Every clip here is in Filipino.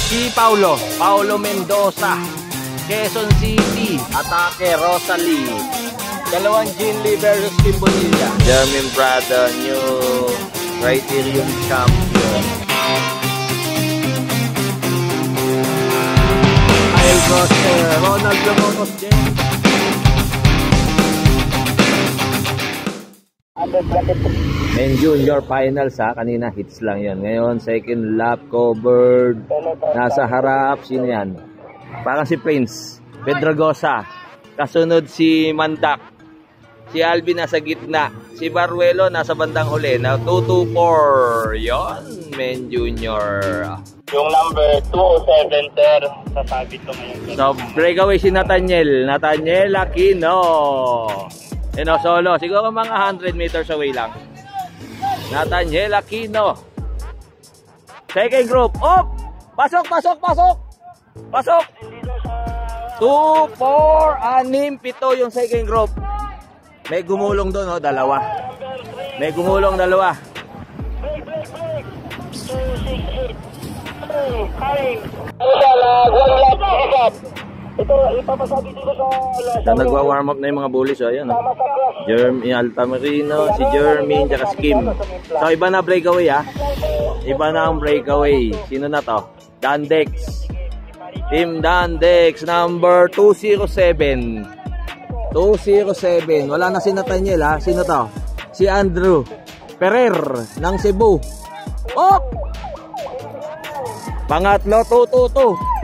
Si Paulo Mendoza, Quezon City, atake Rosalie. Dalawang Jinli versus Kim Bonilla. Jermaine Prada, new Criterium champion. Kyle Coster, Ronald Lomocos James. Men Junior finals ha, kanina hits lang yon. Ngayon second lap covered. Nasa harap, sino yan? Parang si Prince Pedregosa. Kasunod si Mandak. Si Alvin nasa gitna. Si Baruelo nasa bandang huli. Now 224. Yon, Men Junior. Yung number 207 sir, sasabi ko ngayon. So breakaway si Nathaniel Aquino. Solo, siguro mga 100 meters away lang. Nathaniel Aquino. Second group. Up! Pasok! 2, 4, 6, 7 yung second group. May gumulong doon, dalawa. May gumulong dalawa. Ito, ipapasabi dito sa nagwa-warm up na yung mga bullies. Ayan, Jeremy Altamirino, si Jeremy, tsaka si Kim. So, iba na breakaway ha. Iba na ang breakaway. Sino na to? Dandex. Team Dandex, number 207. 207. Wala na si Nathaniel ha. Sino to? Si Andrew Ferrer ng Cebu. Oh! Pangatlo, 222.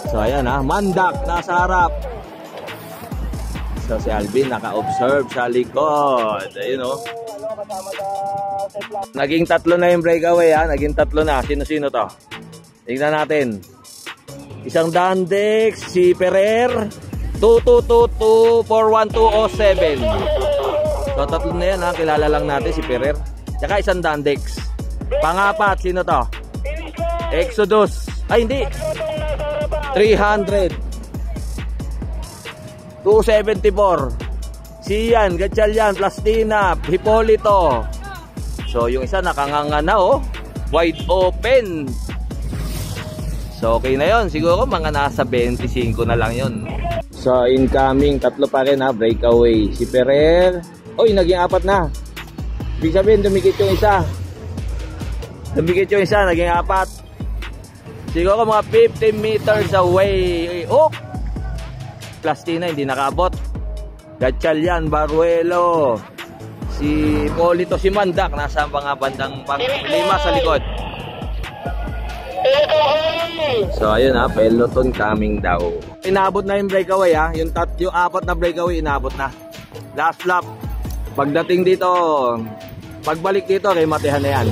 So ayan ha, Mandak nasa harap. So si Alvin naka-observe sa likod. Ayun o. Naging tatlo na yung breakaway ha. Naging tatlo na. Sino-sino to? Tingnan natin. Isang Dandex, si Ferrer, 2222 41207. So tatlo na yan ha. Kilala lang natin si Ferrer. Tsaka isang Dandex. Pangapat, sino to? Exodus. Ay hindi, 300. 274. Sian, Gatchalian, Plastina, Hipolito. So yung isa nakanganga na wide open. So okay na yon. Siguro mga nasa 25 na lang yon. So incoming, tatlo pa rin ha, breakaway. Si Ferrer, naging apat na. Ibig sabihin dumikit yung isa. Naging apat. Siguro mga 50 meters away. Plastina hindi nakaabot. Gatchalian, Baruelo, si Polito, si Mandak nasa mga bandang lima sa likod. So ayun ha, peloton coming daw. Inabot na yung breakaway ha. Yung apat na breakaway inabot na. Last lap. Pagdating dito, pagbalik dito kay Matehan na yan.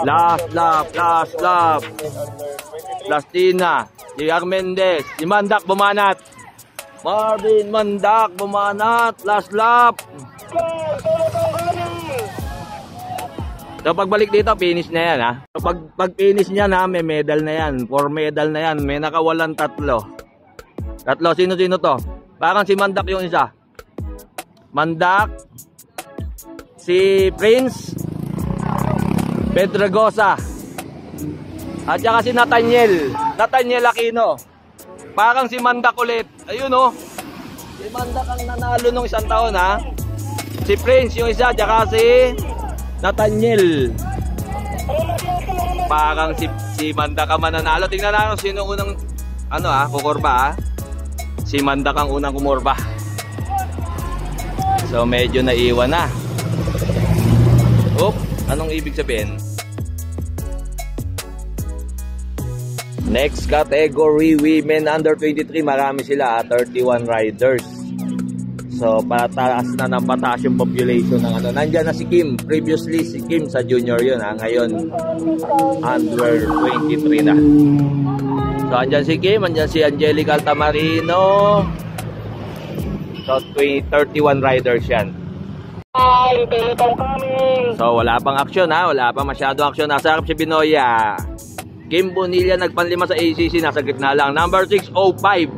Last lap. Plastina, si Armendez, si Mandak bumanat. Marvin Mandak bumanat. Last lap. So pagbalik dito, finish na yan ha. So pag finish niya na, may medal na yan. 4 medal na yan. May nakawalan tatlo. Sino-sino to? Parang si Mandak yung isa. Mandak, si Prince Pedregosa, at saka si Nathaniel Aquino. Parang si Mandak ulit. Ayun si Mandak ang nanalo nung isang taon ha. Si Prince yung isa, saka si Nathaniel. Parang si Mandak ang mananalo. Tingnan natin sino unang kukurba ha. Si Mandak ang unang kumurba. So medyo naiwan na. Anong ibig sabihin? Next category, women under 23. Marami sila, 31 riders. So pataas na ng pataas yung population ng Nandyan na si Kim. Previously si Kim sa junior yun ngayon under 23 na. So andyan si Kim, andyan si Angelica Altamirino. So 31 riders yan. So wala pang aksyon ha, wala pang masyado aksyon. Nasa harap si Binoya. Kim Bonilla nagpanlima sa ACC, nasa gitna lang. Number 605